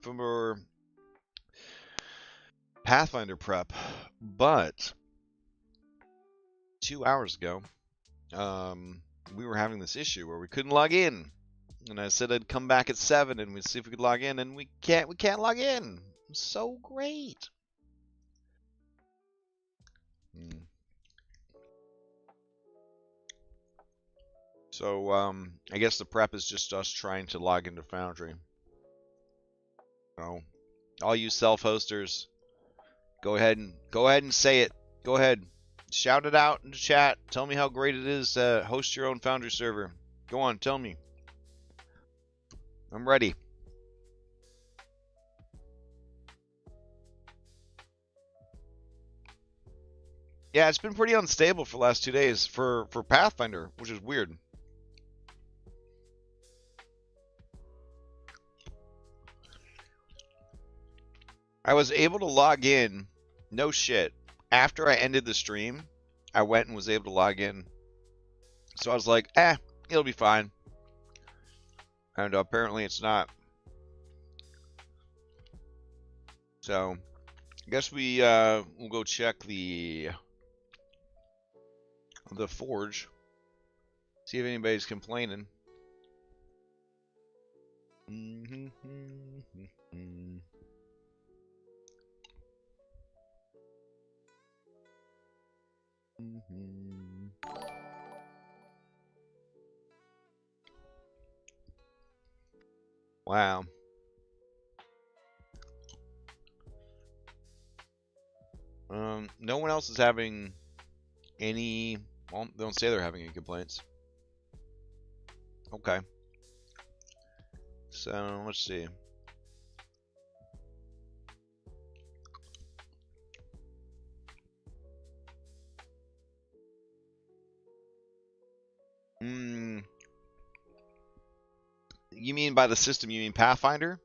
for Pathfinder prep, but 2 hours ago, we were having this issue where we couldn't log in, and I said I'd come back at 7 and we'd see if we could log in, and we can't log in. So great. So I guess the prep is just us trying to log into Foundry. So all you self-hosters, go ahead and say it. Go ahead, shout it out in the chat. Tell me how great it is to host your own Foundry server. Go on, tell me. I'm ready. Yeah, it's been pretty unstable for the last 2 days for Pathfinder, which is weird. I was able to log in, no shit. After I ended the stream, I went and was able to log in. So I was like, it'll be fine. And apparently it's not. So I guess we'll go check the forge. See if anybody's complaining. Wow. No one else is having any. Well, they don't say they're having any complaints. Okay. So let's see. You mean by the system, you mean Pathfinder?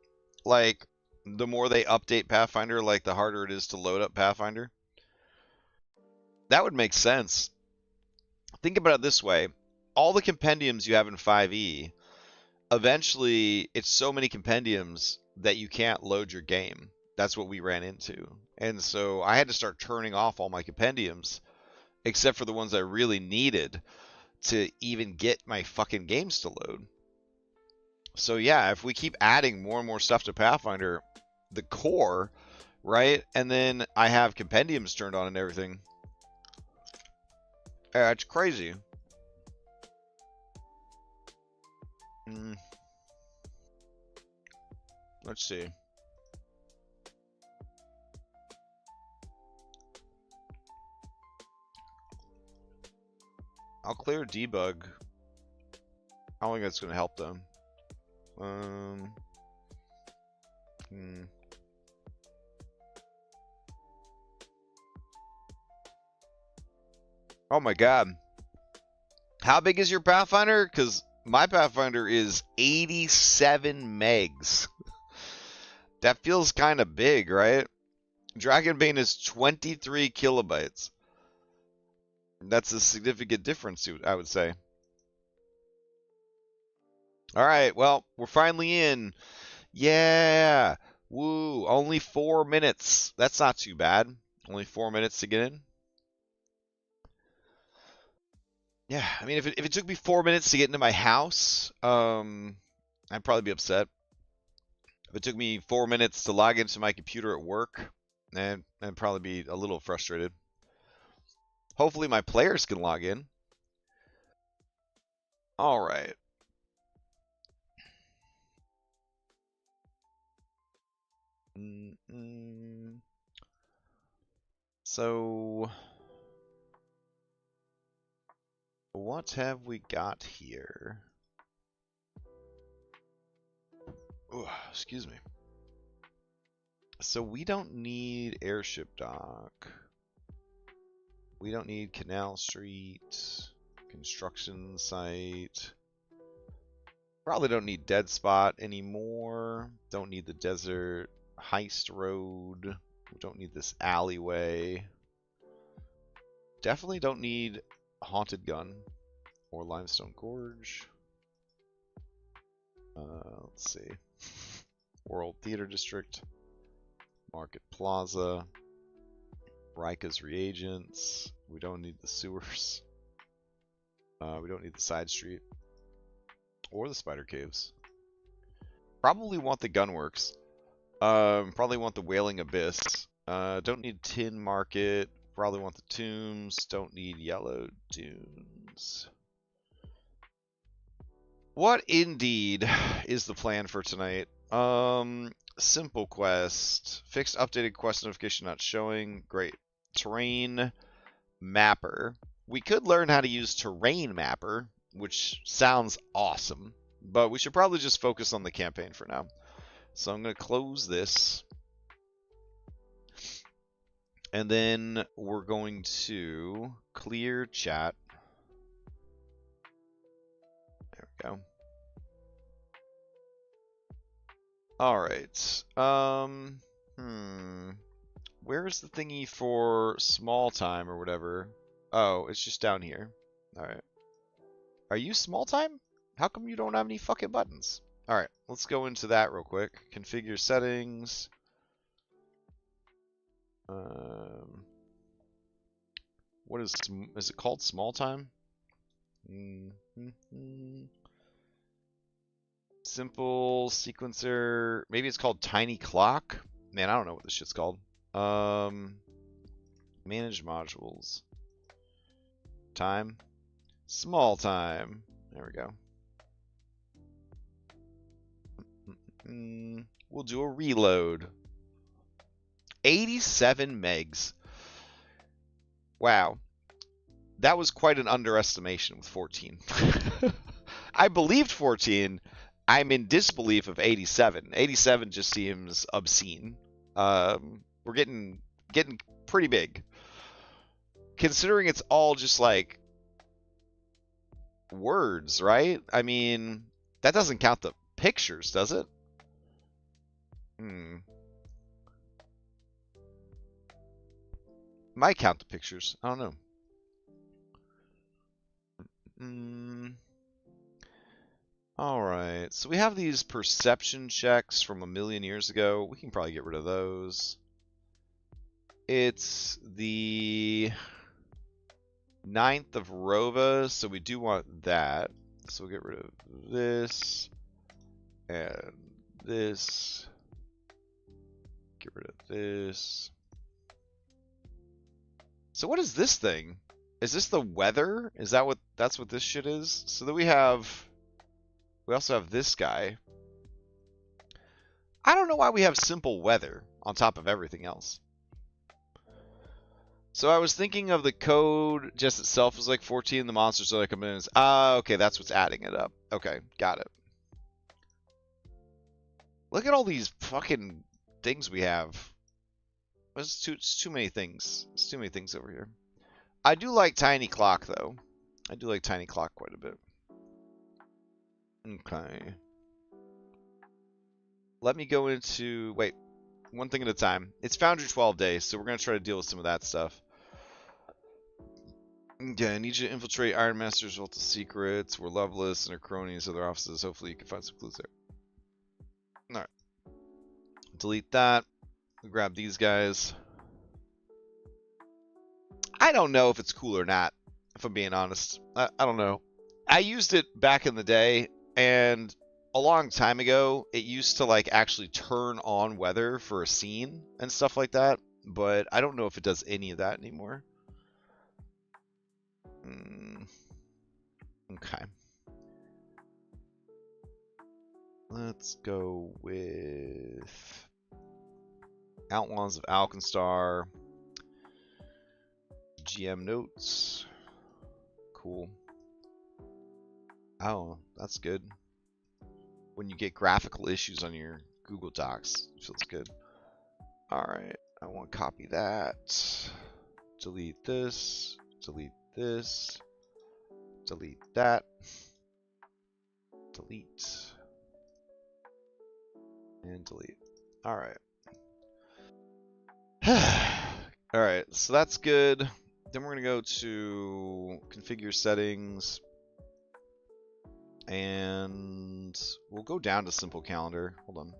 Like, the more they update Pathfinder, like, the harder it is to load up Pathfinder? That would make sense. Think about it this way. All the compendiums you have in 5e, eventually, it's so many compendiums that you can't load your game. That's what we ran into. And so I had to start turning off all my compendiums, except for the ones I really needed to even get my fucking games to load. So yeah, if we keep adding more and more stuff to Pathfinder, the core, right? And then I have compendiums turned on and everything. Yeah, it's crazy. Let's see. I'll clear debug. I don't think that's going to help them. Oh my god. How big is your Pathfinder? Because my Pathfinder is 87 megs. That feels kind of big, right? Dragonbane is 23 kilobytes. That's a significant difference, I would say. All right, well, we're finally in. Yeah. Woo. Only 4 minutes. That's not too bad. Only 4 minutes to get in. Yeah, I mean, if it took me 4 minutes to get into my house, I'd probably be upset. If it took me 4 minutes to log into my computer at work, I'd probably be a little frustrated. Hopefully my players can log in. All right. So, what have we got here? Ooh, excuse me. So we don't need airship dock. We don't need Canal Street, construction site. Probably don't need Dead Spot anymore. Don't need the desert heist road. We don't need this alleyway. Definitely don't need Haunted Gun or Limestone Gorge. Let's see. World Theater District, Market Plaza, Rika's Reagents. We don't need the sewers. We don't need the side street or the spider caves. Probably want the gunworks. Probably want the Wailing Abyss. Don't need Tin Market. Probably want the tombs. Don't need Yellow Dunes. What indeed is the plan for tonight? Simple quest. Fixed updated quest notification not showing. Great. Terrain mapper. We could learn how to use terrain mapper, which sounds awesome, but we should probably just focus on the campaign for now. So I'm going to close this. And then we're going to clear chat. There we go. All right. Where's the thingy for small time or whatever? Oh, it's just down here. All right. Are you small time? How come you don't have any fucking buttons? All right, let's go into that real quick. Configure settings. What is it called? Small time? Simple sequencer. Maybe it's called tiny clock. Man, I don't know what this shit's called. Manage modules. Time. Small time. There we go. We'll do a reload. 87 megs. Wow. That was quite an underestimation with 14. I believed 14. I'm in disbelief of 87. 87 just seems obscene. We're getting pretty big. Considering it's all just like words, right? I mean, that doesn't count the pictures, does it? Might count the pictures. I don't know. Alright, so we have these perception checks from a million years ago. We can probably get rid of those. It's the 9th of Rova, so we do want that. So we'll get rid of this and this. Get rid of this. So what is this thing? Is this the weather? Is that that's what this shit is? So then we also have this guy. I don't know why we have simple weather on top of everything else. So I was thinking of the code just itself is like 14, the monsters are like a million. Okay, that's what's adding it up. Okay, got it. Look at all these fucking things we have. It's too many things. It's too many things over here. I do like Tiny Clock, though. I do like Tiny Clock quite a bit. Okay. Let me go into... Wait. One thing at a time. It's Foundry 12 days, so we're going to try to deal with some of that stuff. Okay, I need you to infiltrate Iron Master's Vault of Secrets. We're loveless and our cronies, other offices. Hopefully you can find some clues there. Alright. Delete that. Grab these guys. I don't know if it's cool or not, if I'm being honest. I don't know. I used it back in the day, and a long time ago, it used to like actually turn on weather for a scene and stuff like that, but I don't know if it does any of that anymore. Okay. Let's go with Outlaws of Alkenstar. GM notes. Cool. Oh, that's good. When you get graphical issues on your Google Docs, it feels good. Alright, I want to copy that. Delete this. Delete this. Delete that. Delete. And delete. Alright. Alright, so that's good. Then we're going to go to configure settings. And we'll go down to simple calendar. Hold on.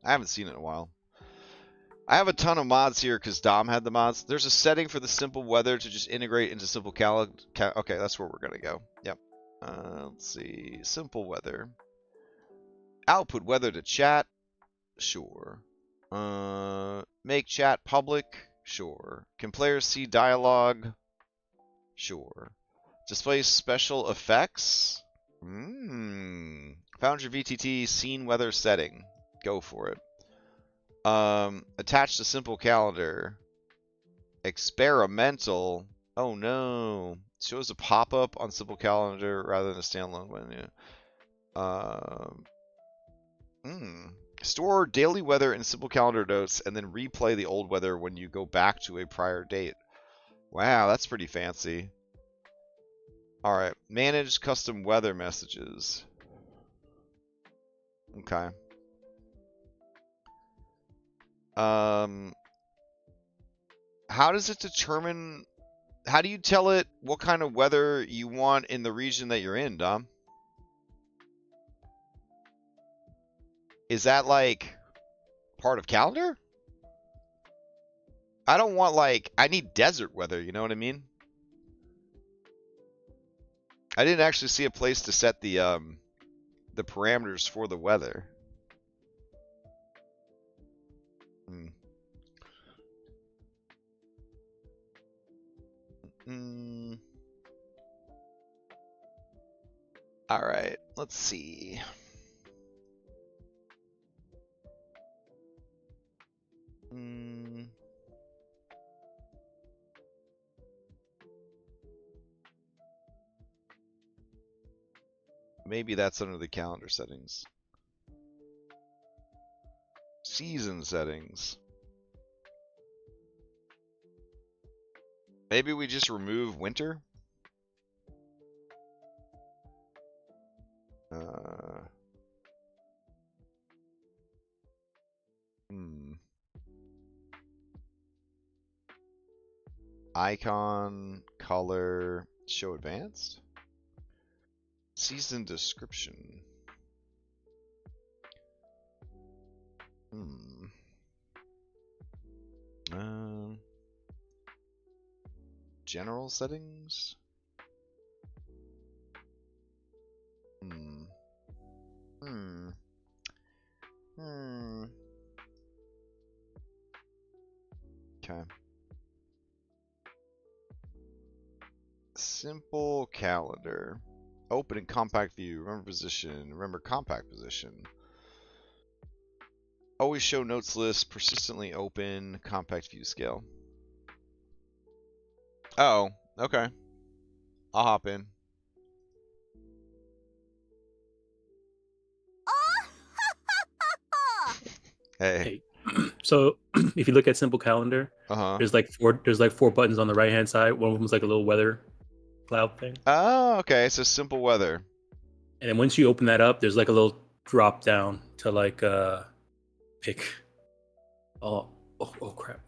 I haven't seen it in a while. I have a ton of mods here because Dom had the mods. There's a setting for the simple weather to just integrate into simple okay, that's where we're gonna go. Yep. Let's see. Simple weather. Output weather to chat. Sure. Make chat public. Sure. Can players see dialogue? Sure. Display special effects. Found your VTT scene weather setting. Go for it. Attach to simple calendar. Experimental. Oh no. Shows a pop-up on simple calendar rather than a standalone menu. Store daily weather in simple calendar notes and then replay the old weather when you go back to a prior date. Wow, that's pretty fancy. Alright, manage custom weather messages. Okay. How does it determine, how do you tell it what kind of weather you want in the region that you're in, Dom? Is that like part of calendar? I don't want like, I need desert weather, you know what I mean? I didn't actually see a place to set the parameters for the weather. All right, let's see. Maybe that's under the calendar settings. Season settings. Maybe we just remove winter? Icon, color, show advanced? Season description. General settings? Okay. Simple calendar. Open in compact view. Remember position. Remember compact position. Always show notes list. Persistently open. Compact view scale. Oh, okay. I'll hop in. Hey. So if you look at simple calendar, there's like four buttons on the right hand side. One of them is like a little weather cloud thing. Oh, okay. So simple weather. And then once you open that up, there's like a little drop down to like pick. Oh crap.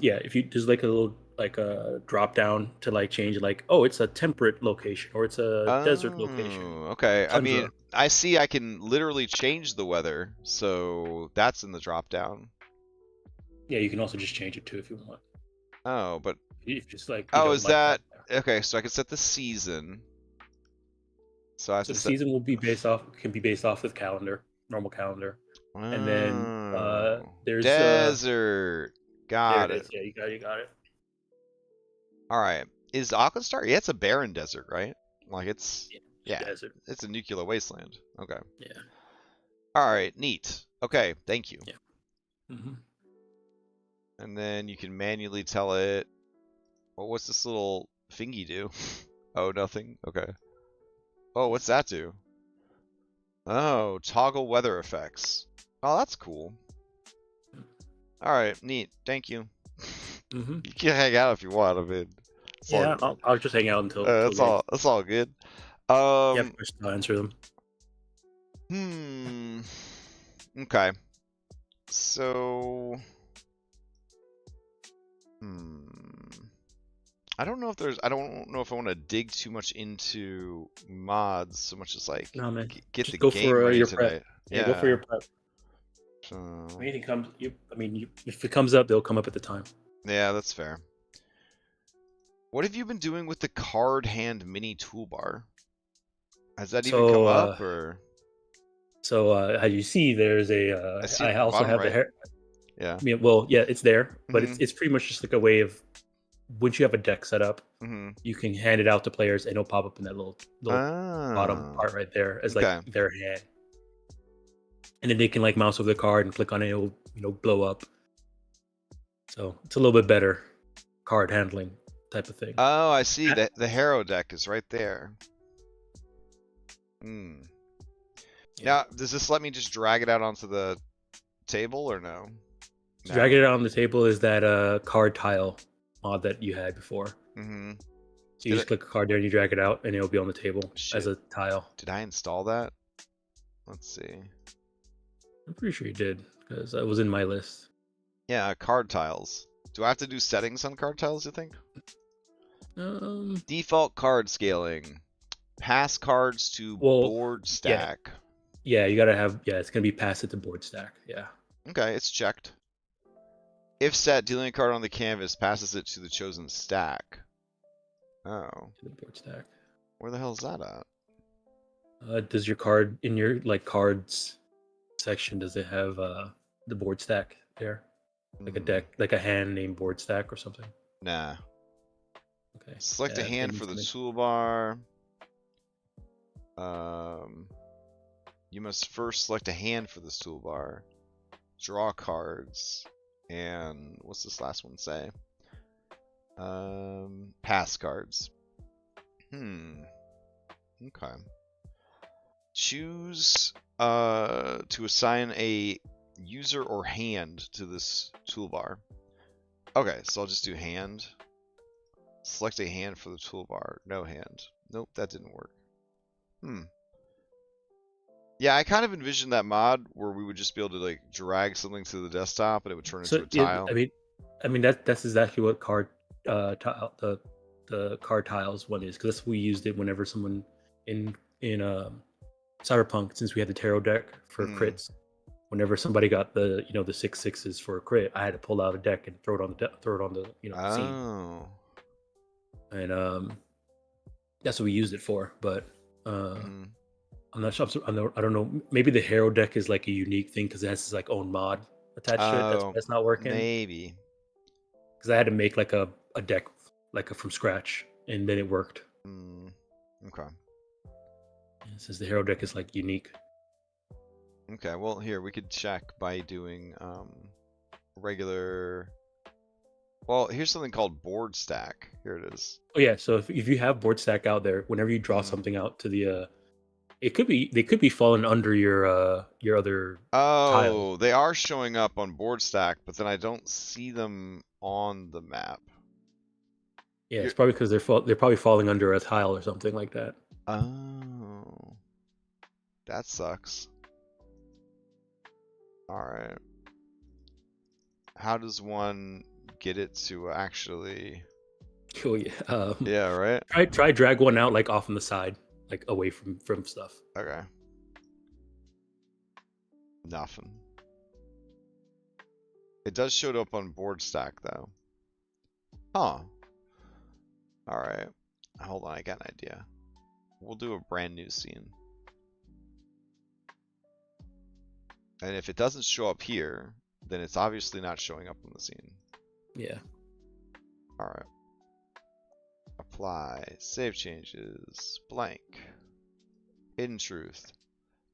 Yeah, if you there's like a little like a drop down to like change like, oh, it's a temperate location or it's a desert location. Okay. Tundra. I mean, I see I can literally change the weather, so that's in the drop down. Yeah, you can also just change it too if you want. Oh, but if just like is that okay? So I can set the season. So the season will be based off of calendar, normal calendar, and then there's desert. Got it. Yeah, you got it. All right. Is Alkenstar? Yeah, it's a barren desert, right? Like it's desert. It's a nuclear wasteland. Okay. Yeah. All right. Neat. Okay. Thank you. Yeah. And then you can manually tell it. Well, what's this little thingy do? Oh, nothing. Okay. Oh, what's that do? Oh, toggle weather effects. Oh, that's cool. All right, neat. Thank you. You can hang out if you want. I mean, yeah, I'll just hang out until. That's all good. Yeah, I'll answer them. Okay. So. I don't know if I don't know if I want to dig too much into mods so much as like no, man. get just the go game for ready your tonight. prep. Yeah, go for your prep. So If anything comes, if it comes up, they'll come up at the time. yeah, that's fair. What have you been doing with the card hand mini toolbar? Has that even come up or? So as you see, there's I see it I in the also bottom have the right. hair. Yeah. Well, yeah, it's there, but Mhm. it's pretty much just like a way of once you have a deck set up, Mhm. you can hand it out to players, and it'll pop up in that little bottom Oh. part right there as Okay. like their hand, and then they can like mouse over the card and click on it. It'll blow up. So it's a little bit better card handling type of thing. Oh, I see. The Harrow deck is right there. Hmm. Yeah. Now, does this let me just drag it out onto the table or no? So dragging it out on the table is that card tile mod that you had before. Mm-hmm. So you just click a card there and you drag it out, and it'll be on the table as a tile. Did I install that? Let's see. I'm pretty sure you did because that was in my list. Yeah, card tiles. Do I have to do settings on card tiles, you think? Default card scaling. Pass cards to board stack. Yeah, you gotta have. Yeah, it's gonna be pass it to board stack. Yeah. Okay, it's checked. If set, dealing a card on the canvas passes it to the chosen stack. Oh. To the board stack. Where the hell is that at? Does your card in your cards section? Does it have the board stack there? Like a deck, like a hand named board stack or something? Nah. Okay. Select a hand for the toolbar. You must first select a hand for this toolbar. Draw cards. And what's this last one say? Pass cards. Okay. Choose to assign a user or hand to this toolbar. Okay, so I'll just do hand. Select a hand for the toolbar. No hand. Nope, that didn't work. Yeah, I kind of envisioned that mod where we would just be able to like drag something to the desktop and it would turn into a tile. I mean that's exactly what card tile the card tiles one is, because we used it whenever someone in Cyberpunk, since we had the tarot deck for crits. Whenever somebody got the the 6/6s for a crit, I had to pull out a deck and throw it on the scene. Oh. And that's what we used it for. But I'm not sure. I don't know. Maybe the Harrow deck is like a unique thing because it has its like own mod attached to it. That's not working. Maybe. Because I had to make like a deck from scratch, and then it worked. Okay. Since the Harrow deck is like unique. Okay, well here we could check by doing regular. Well, here's something called board stack. Here it is. Oh yeah, so if you have board stack out there, whenever you draw something out to the they could be falling under your other tile. They are showing up on board stack, but then I don't see them on the map. Yeah, it's probably because they're probably falling under a tile or something like that. Oh. That sucks. Alright. How does one get it to actually... Oh yeah. Yeah, right? Try drag one out like off on the side, like away from stuff. Okay. Nothing. It does show up on board stack though. Huh. Alright. Hold on, I got an idea. We'll do a brand new scene. And if it doesn't show up here, then it's obviously not showing up on the scene. Yeah. Alright. Apply. Save changes. Blank. Hidden truth.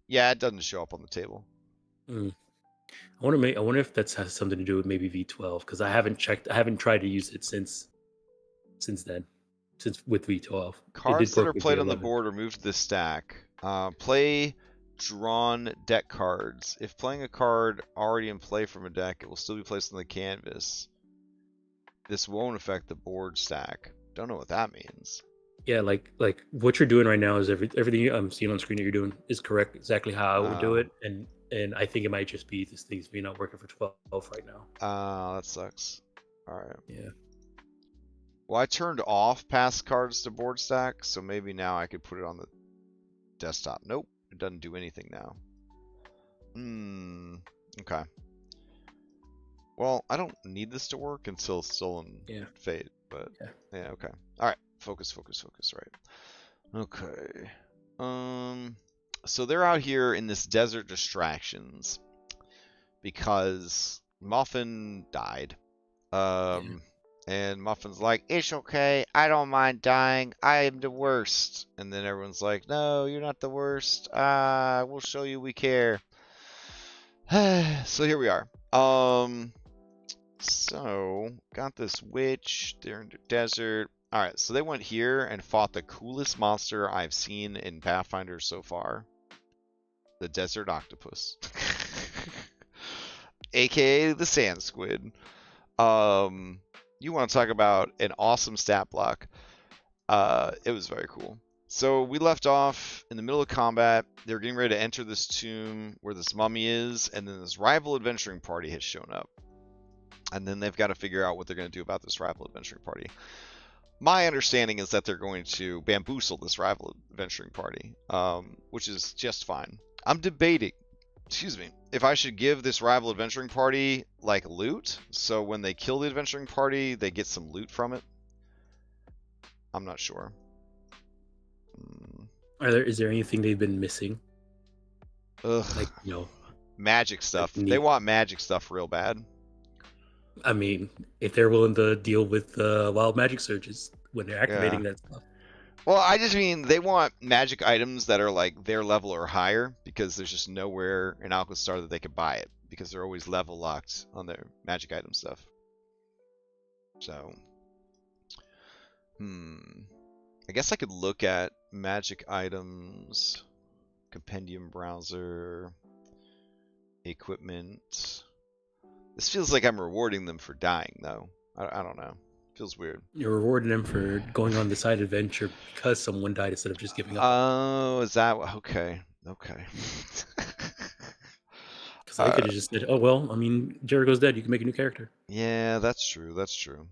Yeah, it doesn't show up on the table. I wonder if that has something to do with maybe V12, because I haven't tried to use it since then. Since with V12. Cards that are played on the board are moved to the stack. Play drawn deck cards. If playing a card already in play from a deck, it will still be placed on the canvas. This won't affect the board stack. Don't know what that means. Yeah, like what you're doing right now is everything I'm seeing on screen that you're doing is correct, exactly how I would do it, and I think it might just be this thing's not working for 12 right now. That sucks. All right. Yeah. Well, I turned off pass cards to board stack, so maybe now I could put it on the desktop. Nope, it doesn't do anything now. Okay. Well, I don't need this to work until Stolen Fate, but yeah, okay. All right, focus, right. Okay. So they're out here in this desert distractions because Muffin died. And Muffin's like, it's okay, I don't mind dying, I am the worst. And then everyone's like, no, you're not the worst. We'll show you we care. So here we are. So got this witch. They're in the desert. All right, so they went here and fought the coolest monster I've seen in Pathfinder so far. The desert octopus. AKA the sand squid. You want to talk about an awesome stat block. It was very cool. So we left off in the middle of combat. They're getting ready to enter this tomb where this mummy is, and then this rival adventuring party has shown up. And then they've got to figure out what they're going to do about this rival adventuring party. My understanding is that they're going to bamboozle this rival adventuring party, which is just fine. I'm debating, if I should give this rival adventuring party like loot, so when they kill the adventuring party, they get some loot from it. I'm not sure. Is there anything they've been missing? Ugh. Like, you know, magic stuff. They want magic stuff real bad. I mean, if they're willing to deal with wild magic surges when they're activating that stuff. Well, I just mean they want magic items that are like their level or higher, because there's just nowhere in Alkenstar that they could buy it, because they're always level locked on their magic item stuff. So, I guess I could look at magic items, compendium browser, equipment. This feels like I'm rewarding them for dying, though. I don't know. Feels weird. You're rewarding them for going on the side adventure because someone died instead of just giving up. Oh, is that okay? Okay. Because they could have just said, "Oh well, I mean, Jericho's dead. You can make a new character." Yeah, that's true. That's true.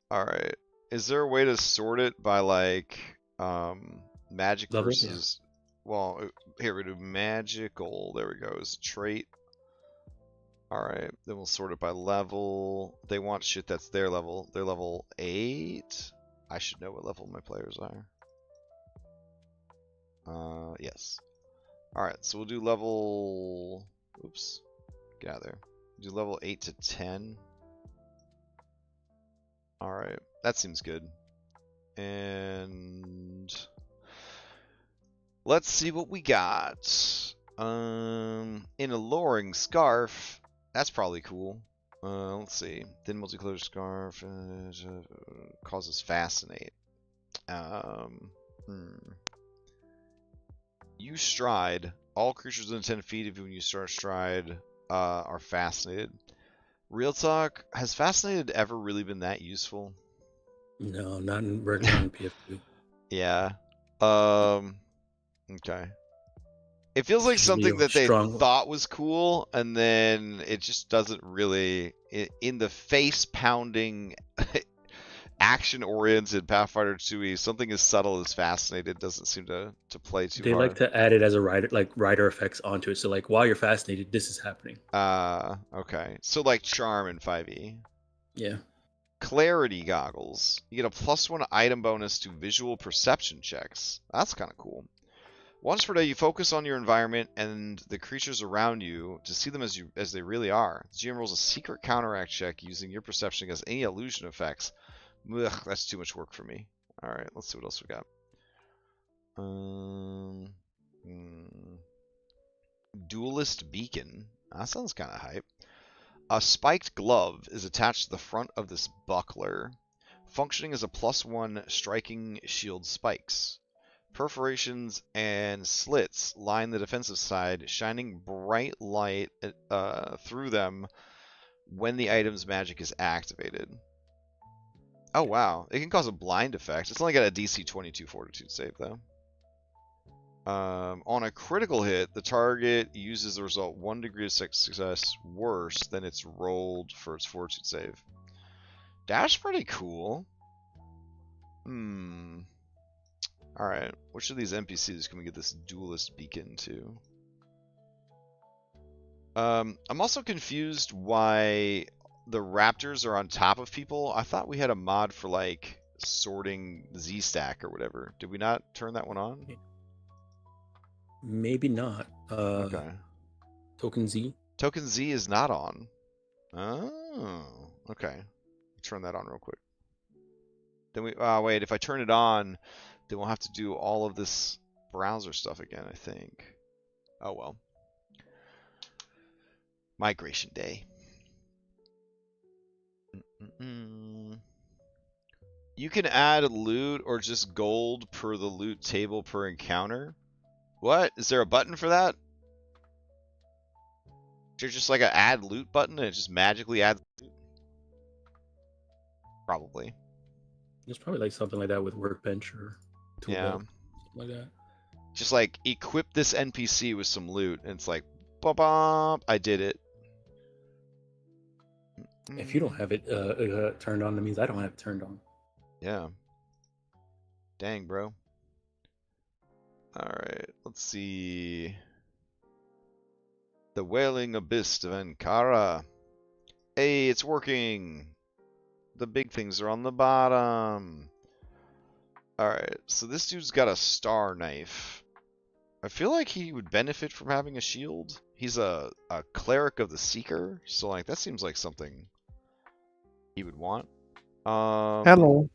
All right. Is there a way to sort it by like magic Level? versus? Yeah. Well, here we do magical. There we go. Is trait. All right. Then we'll sort it by level. They want shit that's their level. They're level 8. I should know what level my players are. Yes. All right. So we'll do level. Oops. Get out of there. Do level 8 to 10. All right. That seems good. And let's see what we got. In a luring scarf. That's probably cool. Let's see. Thin multicolored scarf causes fascinate. You stride. All creatures within 10 feet of you when you start stride are fascinated. Real talk, has fascinated ever really been that useful? No, not in regular PF2. Yeah. Okay. It feels like something that they thought was cool, and then it just doesn't really. In the face-pounding, action-oriented Pathfinder 2e, something as subtle as fascinated doesn't seem to play too hard. They like to add it as a rider effects onto it. So like while you're fascinated, this is happening. Okay. So like charm in 5e. Yeah. Clarity goggles. You get a +1 item bonus to visual perception checks. That's kind of cool. Once per day, you focus on your environment and the creatures around you to see them as they really are. The GM rolls a secret counteract check using your perception against any illusion effects. Ugh, that's too much work for me. All right, let's see what else we got. Duelist beacon. That sounds kind of hype. A spiked glove is attached to the front of this buckler, functioning as a +1 striking shield spikes. Perforations and slits line the defensive side, shining bright light through them when the item's magic is activated. Oh wow, it can cause a blind effect. It's only got a DC 22 fortitude save though. On a critical hit, the target uses the result 1 degree of success worse than it's rolled for its fortitude save. That's pretty cool. Alright, which of these NPCs can we get this duelist beacon to? I'm also confused why the raptors are on top of people. I thought we had a mod for like sorting Z stack or whatever. Did we not turn that one on? Maybe not. Okay. Token Z. Token Z is not on. Oh, okay. Turn that on real quick. Then we. Wait. If I turn it on, then we'll have to do all of this browser stuff again, I think. Oh well. Migration day. You can add loot or just gold per the loot table per encounter. What? Is there a button for that? Is there just like an add loot button and it just magically adds loot? Probably. There's probably like something like that with Workbench or Toolbelt, something like that. Just like equip this NPC with some loot, and it's like, ba-bum, I did it. If you don't have it turned on, that means I don't have it turned on. Yeah. Dang, bro. Alright, let's see. The Wailing Abyss of Ankara. Hey, it's working. The big things are on the bottom. Alright, so this dude's got a star knife. I feel like he would benefit from having a shield. He's a cleric of the Seeker, so like that seems like something he would want. Hello.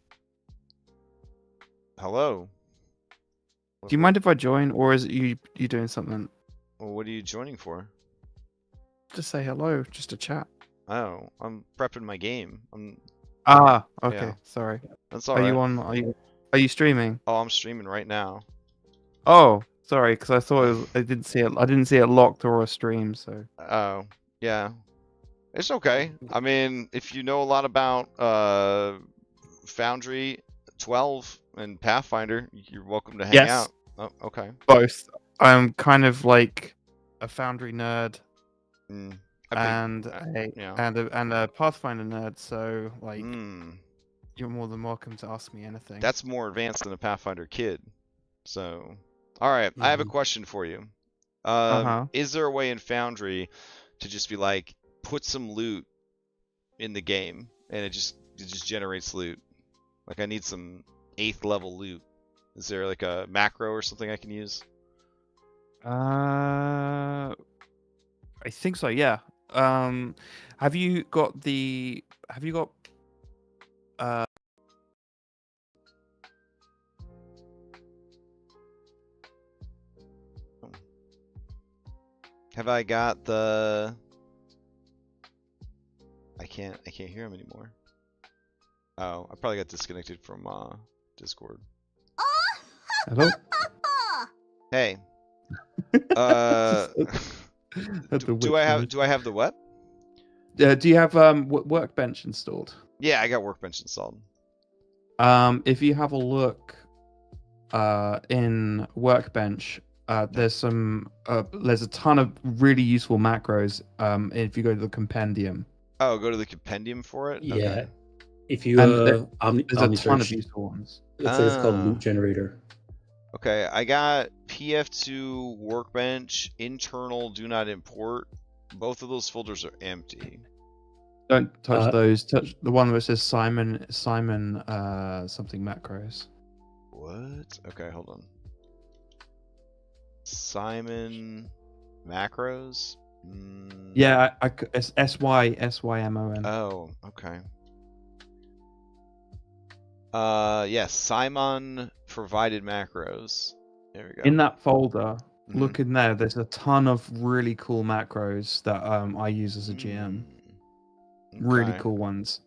Hello. Do you mind if I join, or is it you doing something? Well, what are you joining for? Just say hello, just to chat. Oh, I'm prepping my game. Ah, okay. Yeah. Sorry. That's Are alright. you on? Are you streaming? Oh, I'm streaming right now. Oh, sorry, because I thought it was, I didn't see it. I didn't see it locked or a stream. So. Oh, yeah. It's okay. I mean, if you know a lot about Foundry 12 and Pathfinder, you're welcome to hang Yes. out. Oh, okay. Both. I'm kind of like a Foundry nerd and a Pathfinder nerd. So like, you're more than welcome to ask me anything. That's more advanced than a Pathfinder kid. So, all right. I have a question for you. Is there a way in Foundry to just be like, put some loot in the game, and it just generates loot? Like, I need some 8th level loot. Is there like a macro or something I can use? I think so. Yeah. Have you got? Have I got the? I can't hear him anymore. Oh, I probably got disconnected from Discord. Hello. Hey. Do I have the what? Do you have Workbench installed? Yeah, I got Workbench installed. If you have a look in Workbench, there's a ton of really useful macros. If you go to the compendium. Oh, go to the compendium for it. Yeah. Okay. If you there's a ton of useful ones. It's called Loot Generator. Okay, I got PF2 Workbench internal do not import. Both of those folders are empty. Don't touch those. Touch the one where it says Simon something macros. What? Okay, hold on. Simon macros? Yeah, it's SYMON. Oh, okay. Yes, Simon provided macros. There we go. In that folder, look in there. There's a ton of really cool macros that I use as a GM. Really cool ones.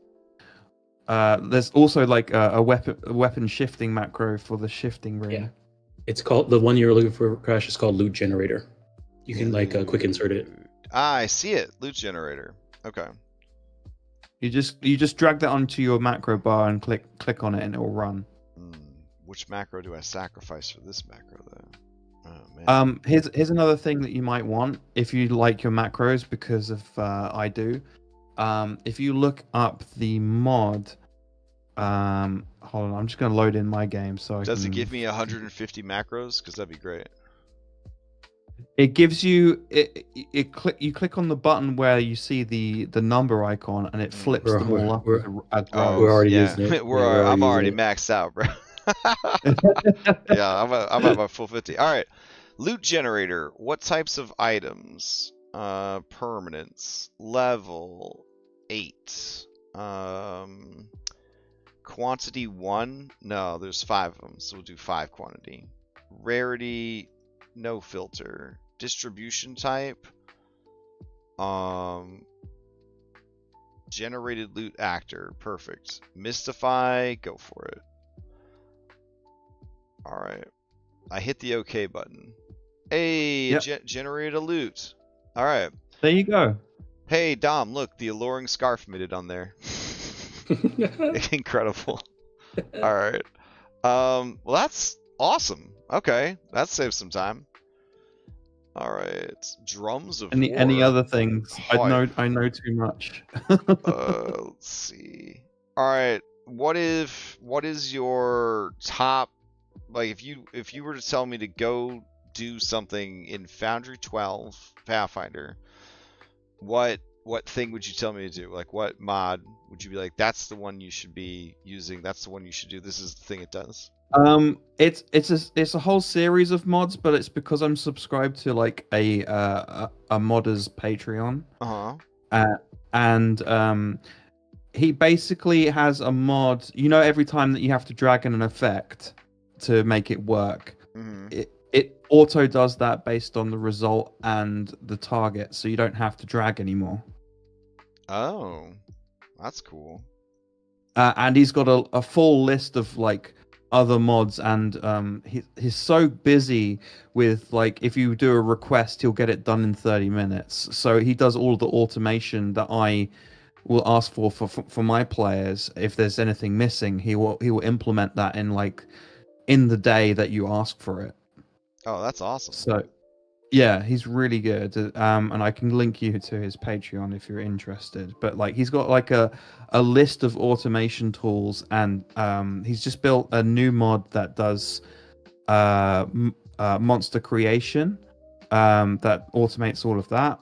There's also like a weapon shifting macro for the shifting ring. Yeah. It's called, the one you're looking for, Crash, is called Loot Generator. You can like quick insert it. Ah, I see it. Loot Generator. Okay. You just drag that onto your macro bar and click on it and it will run. Which macro do I sacrifice for this macro though? Oh man. Here's another thing that you might want if you like your macros, because of I do. If you look up the mod, hold on, I'm just gonna load in my game so Does it give me 150 macros? Because that'd be great. It gives you you click on the button where you see the number icon, and it flips them all up as Oh, We're rows. already yeah. using it. I'm already using it. maxed out, bro. Yeah, I'm at my full 50. All right. Loot generator. What types of items? Permanence. Level 8. Quantity 1? No, there's 5 of them, so we'll do 5 quantity. Rarity, no filter. Distribution type. Generated loot actor. Perfect. Mystify, go for it. Alright. I hit the OK button. Hey, Yep. generated a loot. Alright. There you go. Hey, Dom, look, the alluring scarf minted on there. Incredible. Alright. Well, that's awesome. Okay, that saves some time. Alright. Drums of war. Any other things? Hype. I know too much. Let's see. Alright. What is your top, like, if you were to tell me to go do something in Foundry 12 Pathfinder, what thing would you tell me to do? Like, what mod would you be like, that's the one you should be using, that's the one you should do, this is the thing it does? It's a whole series of mods, but it's because I'm subscribed to like a modder's Patreon. And he basically has a mod. You know, every time that you have to drag in an effect to make it work, it auto does that based on the result and the target, so you don't have to drag anymore. Oh, that's cool. And he's got a full list of like other mods, and he's so busy with, like, if you do a request, he'll get it done in 30 minutes. So he does all the automation that I will ask for my players. If there's anything missing, he will implement that in the day that you ask for it. Oh, that's awesome. So yeah, he's really good. And I can link you to his Patreon if you're interested. But like, he's got like a list of automation tools, and he's just built a new mod that does monster creation, that automates all of that.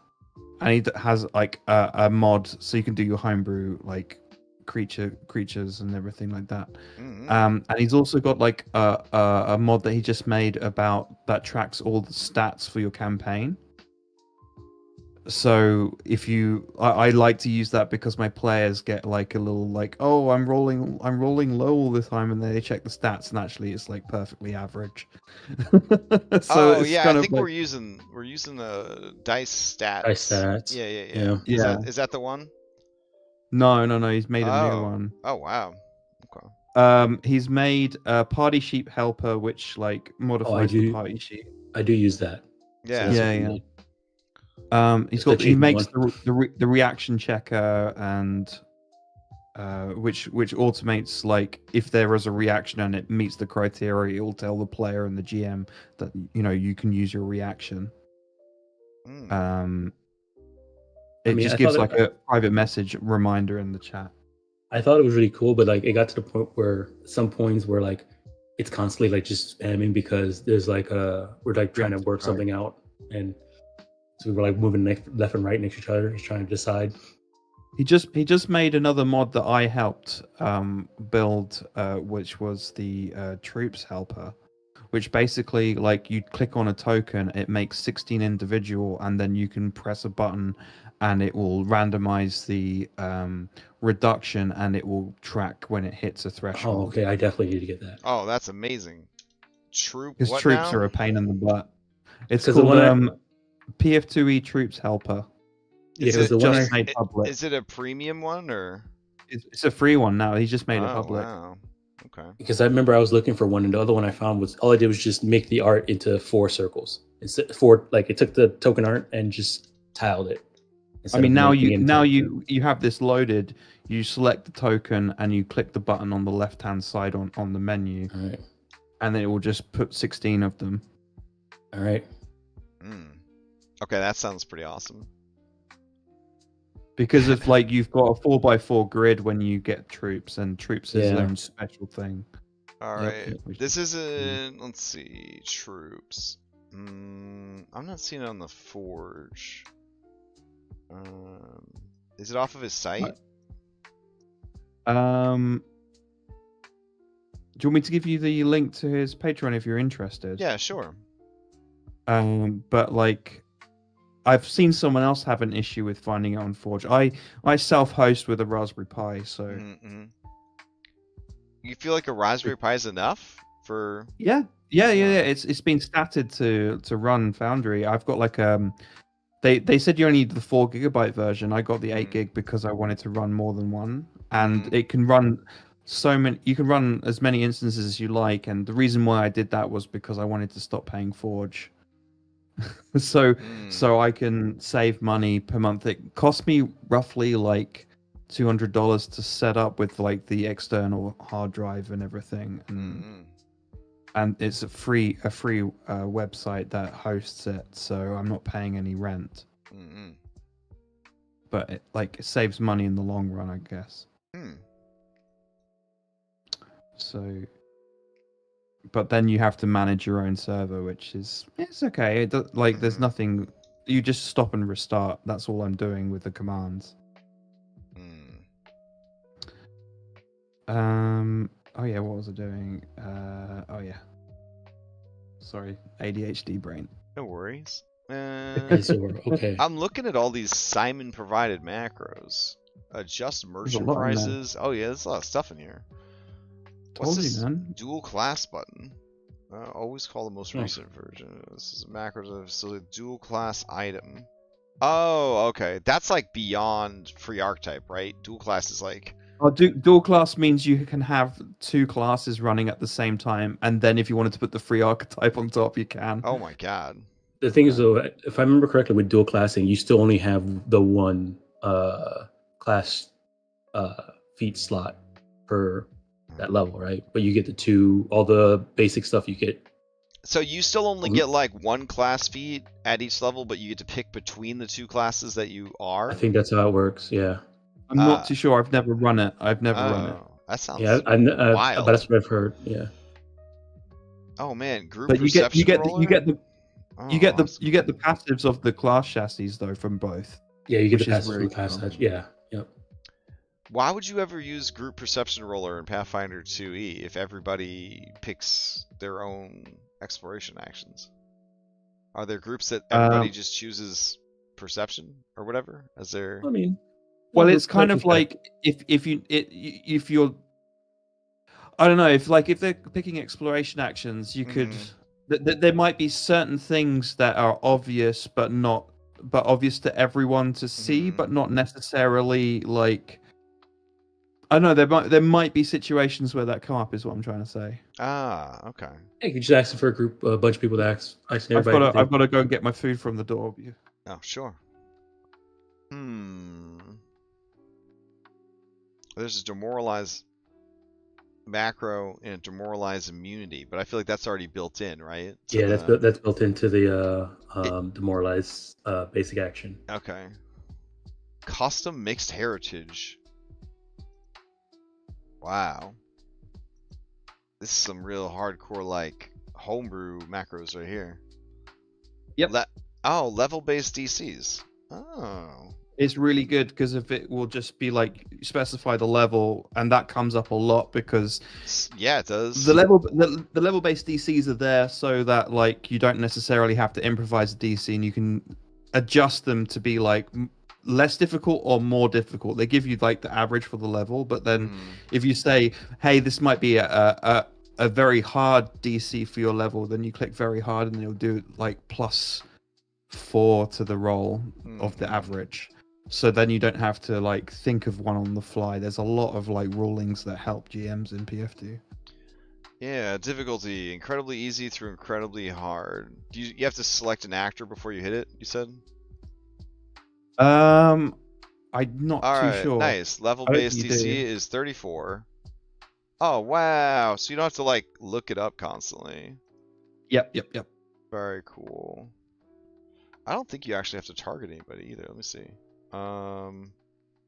And he has like a mod so you can do your homebrew, like creatures and everything like that. And he's also got like a mod that he just made that tracks all the stats for your campaign. So if I like to use that because my players get like a little like, oh, I'm rolling low all the time, and then they check the stats, and actually it's like perfectly average. So oh yeah, I think we're using the dice stats. Dice stats. Yeah. Is that the one? No. He's made a new one. Oh wow. Okay. He's made a party sheep helper, which like modifies the party sheep. I do use that. Yeah. So yeah. He makes the reaction checker, and which automates, like, if there is a reaction and it meets the criteria, it will tell the player and the GM that you can use your reaction. It just gives like a private message reminder in the chat. I thought it was really cool, but like it got to the point where some points where like it's constantly like just spamming, because there's like we're like trying to work something out, and so we were like moving left and right next to each other, just trying to decide. He just made another mod that I helped build, which was the troops helper, which basically, like, you click on a token, it makes 16 individual, and then you can press a button and it will randomize the reduction, and it will track when it hits a threshold. Oh, okay, I definitely need to get that. Oh, that's amazing. Because troops are a pain in the butt. It's called PF2E Troops Helper. Is it a premium one, or? It's a free one now. He just made it public. Wow. Okay. Because I remember I was looking for one, and the other one I found was, all I did was just make the art into 4 circles. It took the token art and just tiled it. I mean, now you have this loaded. You select the token and you click the button on the left-hand side on the menu, right, and then it will just put 16 of them. All right. Okay, that sounds pretty awesome. Because if like you've got a 4x4 grid when you get troops, and troops is their own special thing. All right, this isn't. Let's see, troops. I'm not seeing it on the Forge. Is it off of his site? Do you want me to give you the link to his Patreon if you're interested? Yeah, sure. But like, I've seen someone else have an issue with finding it on Forge. I self-host with a Raspberry Pi, so Mm-hmm. You feel like a Raspberry Pi is enough for? yeah. It's been statted to run Foundry. I've got like they said you only need the 4 GB version. I got the 8 GB because I wanted to run more than one, and it can run so many. You can run as many instances as you like, and the reason why I did that was because I wanted to stop paying Forge. so I can save money per month. It cost me roughly like $200 to set up with like the external hard drive and everything, and it's a free website that hosts it, so I'm not paying any rent. But it saves money in the long run, I guess. So, but then you have to manage your own server, which it's okay. There's nothing. You just stop and restart. That's all I'm doing with the commands. Oh yeah, what was I doing? Oh yeah. Sorry, ADHD brain. No worries. Okay. I'm looking at all these Simon provided macros. Adjust merchant prices. Oh yeah, there's a lot of stuff in here. What's this dual class button? Always call the most recent version. This is macros. So the dual class item. Oh, okay. That's like beyond free archetype, right? Dual class is like. Oh, dual class means you can have 2 classes running at the same time, and then if you wanted to put the free archetype on top, you can. Oh my god. The thing is, though, if I remember correctly, with dual classing, you still only have the one class feat slot per that level, right? But you get the 2, all the basic stuff you get. So you still only get like 1 class feat at each level, but you get to pick between the 2 classes that you are? I think that's how it works, yeah. I'm not too sure. I've never run it. That sounds wild. But that's what I've heard, yeah. Oh man, group but perception you get the passives of the class chassis though from both. Yeah, you get the passives from the passage. Yeah, yep. Why would you ever use group perception roller in Pathfinder 2e if everybody picks their own exploration actions? Are there groups that everybody just chooses perception or whatever as their? I mean, well, it's kind of like if you're, I don't know, if they're picking exploration actions, you could. There might be certain things that are obvious, but obvious to everyone to see, but not necessarily like. I don't know. There might be situations where that come up. Is what I'm trying to say. Ah, okay. Yeah, you could just ask for a bunch of people to ask. I've got to go and get my food from the door. Oh, sure. There's a demoralize macro and a demoralize immunity, but I feel like that's already built in, right? Yeah, that's built into the demoralize basic action. Okay. Custom mixed heritage. Wow. This is some real hardcore like homebrew macros right here. Yep. Level-based DCs. Oh. It's really good because if it will just be like specify the level, and that comes up a lot because it does. The level-based DCs are there so that like you don't necessarily have to improvise a DC, and you can adjust them to be like less difficult or more difficult. They give you like the average for the level, but then if you say, hey, this might be a very hard DC for your level, then you click very hard and it'll do like +4 to the roll of the average. So then you don't have to like think of one on the fly. There's a lot of like rulings that help GMs in PFD. Yeah, difficulty incredibly easy through incredibly hard. You have to select an actor before you hit it, you said? I'm not too sure. Nice. Level-based DC is 34. Oh, wow. So you don't have to like look it up constantly. Yep. Very cool. I don't think you actually have to target anybody either. Let me see. I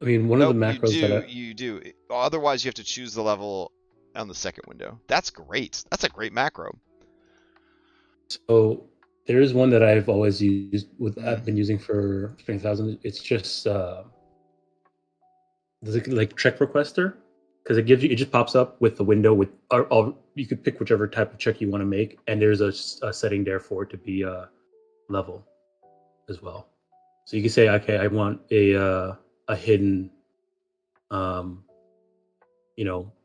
mean, one of the macros you do. Otherwise, you have to choose the level on the second window. That's great. That's a great macro. So There is one that I've always used I've Mm. been using for Spring 1000. It's just there's like check requester, because it just pops up with the window with you could pick whichever type of check you want to make, and there's a setting there for it to be level as well. So you can say, okay, I want a hidden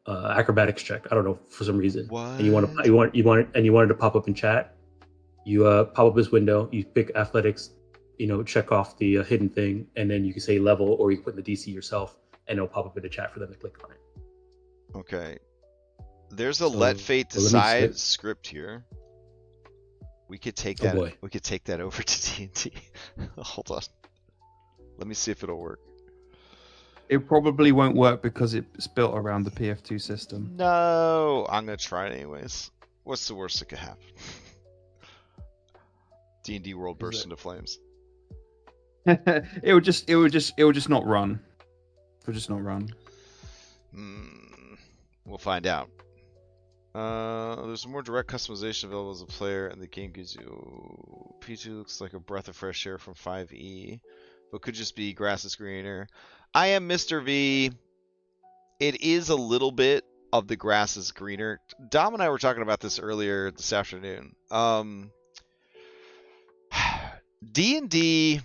acrobatics check. I don't know, for some reason. What? And you want it to pop up in chat. You pop up this window, you pick athletics, check off the hidden thing, and then you can say level, or you can put in the DC yourself, and it'll pop up in the chat for them to click on it. Okay. There's a let fate decide script here. We could take that. Boy. We could take that over to D&D. Hold on. Let me see if it'll work. It probably won't work because it's built around the PF2 system. No, I'm gonna try it anyways. What's the worst that could happen? D&D world bursts into flames. it would just not run. It would just not run. We'll find out. There's more direct customization available as a player, and the game gives you. P2 looks like a breath of fresh air from 5e, but could just be grass is greener. I am Mr. V. It is a little bit of the grass is greener. Dom and I were talking about this earlier this afternoon. D&D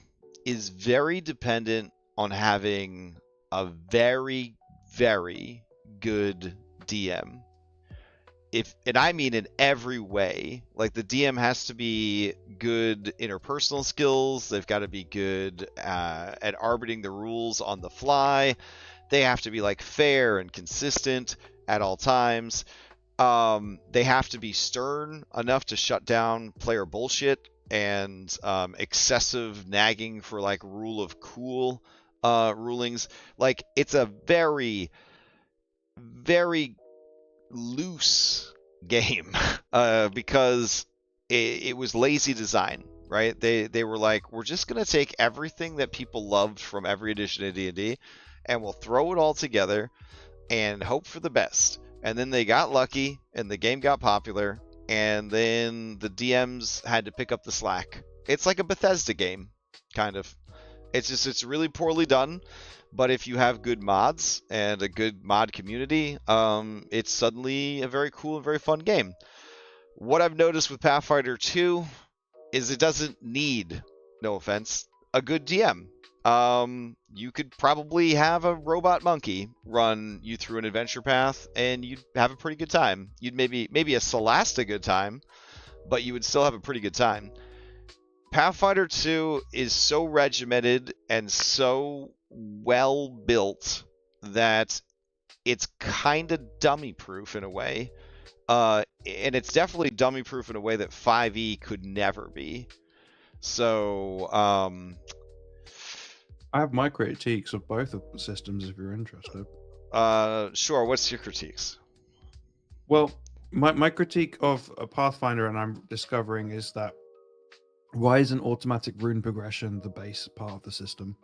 is very dependent on having a very, very good DM. And I mean in every way. Like, the DM has to be good interpersonal skills. They've got to be good at arbitrating the rules on the fly. They have to be like fair and consistent at all times. They have to be stern enough to shut down player bullshit and excessive nagging for like rule of cool rulings. Like, it's a very, very loose game because it was lazy design, right? They were like, we're just gonna take everything that people loved from every edition of D&D and we'll throw it all together and hope for the best. And then they got lucky and the game got popular, and then the DMs had to pick up the slack. It's like a Bethesda game, kind of. It's really poorly done. But if you have good mods and a good mod community, it's suddenly a very cool and very fun game. What I've noticed with Pathfinder 2 is it doesn't need, no offense, a good DM. You could probably have a robot monkey run you through an adventure path, and you'd have a pretty good time. You'd maybe a Celasta good time, but you would still have a pretty good time. Pathfinder 2 is so regimented and so well built that it's kind of dummy proof in a way, and it's definitely dummy proof in a way that 5e could never be. So I have my critiques of both of the systems if you're interested. Sure. What's your critiques? Well, my critique of a Pathfinder, and I'm discovering, is that why isn't automatic rune progression the base part of the system?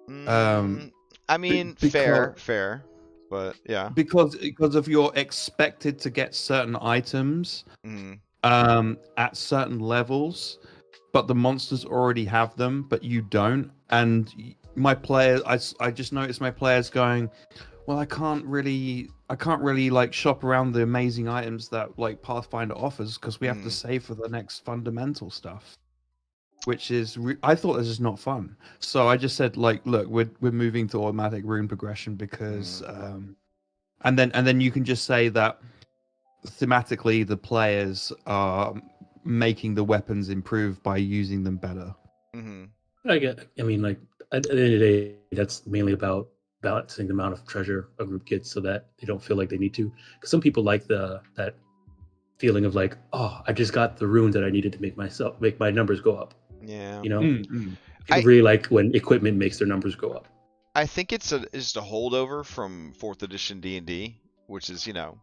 I mean, fair, but yeah. Because if you're expected to get certain items at certain levels, but the monsters already have them, but you don't, and my players, I just noticed my players going, well, I can't really like shop around the amazing items that like Pathfinder offers because we have to save for the next fundamental stuff, which is I thought this is not fun. So I just said, like, look, we're moving to automatic rune progression because and then you can just say that thematically the players are making the weapons improve by using them better. I mean, like, at the end of the day, that's mainly about balancing the amount of treasure a group gets so that they don't feel like they need to. Because some people like that feeling of like, oh, I just got the runes that I needed to make my numbers go up. Yeah. You know, people really like when equipment makes their numbers go up. I think it's just a holdover from 4th edition D&D, which is, you know,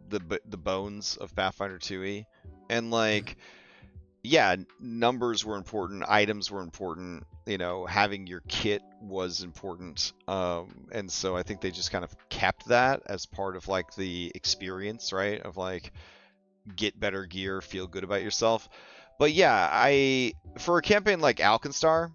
the bones of Pathfinder 2e, and like, yeah, numbers were important, items were important, you know, having your kit was important, and so I think they just kind of kept that as part of like the experience, right? Of like, get better gear, feel good about yourself. But yeah, for a campaign like Alkenstar,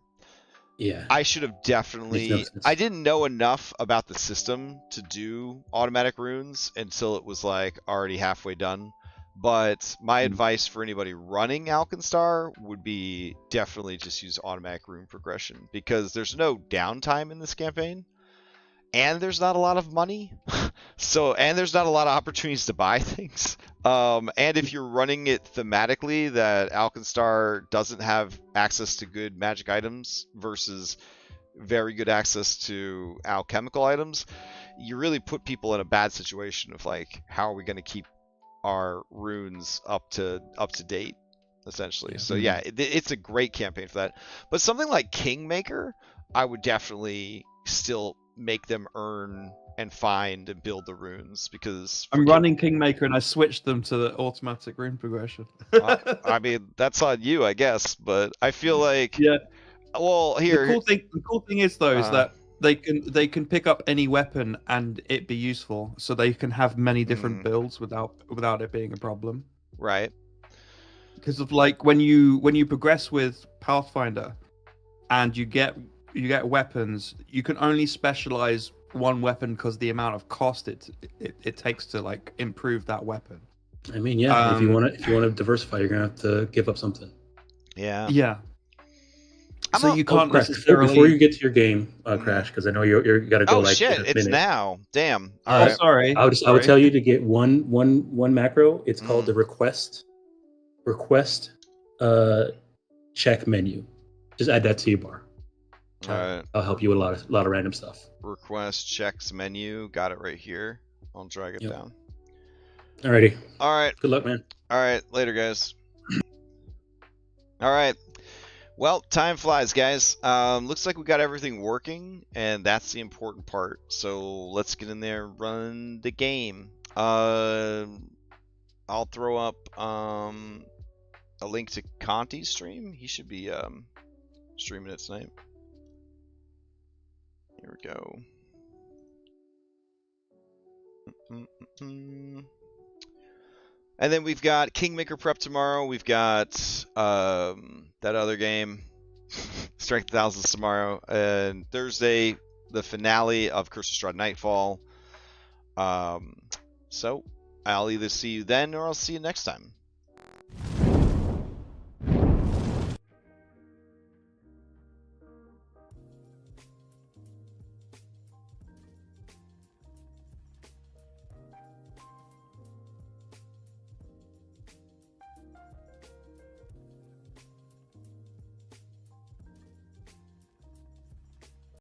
Yeah. I should have definitely. Makes no sense. I didn't know enough about the system to do automatic runes until it was like already halfway done. But my advice for anybody running Alkenstar would be definitely just use automatic rune progression, because there's no downtime in this campaign, and there's not a lot of money. And there's not a lot of opportunities to buy things. And if you're running it thematically, that Alkenstar doesn't have access to good magic items versus very good access to alchemical items, you really put people in a bad situation of like, how are we going to keep our runes up to date, essentially. Yeah. So yeah, it's a great campaign for that. But something like Kingmaker, I would definitely still make them earn and find and build the runes, because I'm running Kingmaker and I switched them to the automatic rune progression. I mean, that's on you, I guess, but I feel like, yeah. Well, here The cool thing is though is that they can pick up any weapon and it be useful, so they can have many different builds without it being a problem. Right. Because of like when you progress with Pathfinder, and you get weapons, you can only specialize one weapon because the amount of cost it takes to like improve that weapon. I mean, yeah, if you want to diversify, you're gonna have to give up something. Yeah. Yeah. So you can't necessarily. Before you get to your game, Crash, because I know you got to go. Oh like shit! In a it's minute. Now. Damn. All right. Sorry. I would tell you to get one macro. It's called the request check menu. Just add that to your bar. All right. I'll help you with a lot of random stuff. Request checks menu. Got it right here. I'll drag it down. Alrighty. All right. Good luck, man. All right. Later, guys. All right. Well, time flies, guys. Looks like we got everything working, and that's the important part. So let's get in there and run the game. I'll throw up a link to Conti's stream. He should be streaming it tonight. Here we go. And then we've got Kingmaker prep tomorrow. We've got that other game, Strength Thousands, tomorrow. And Thursday, the finale of Curse of Strahd Nightfall. So I'll either see you then or I'll see you next time.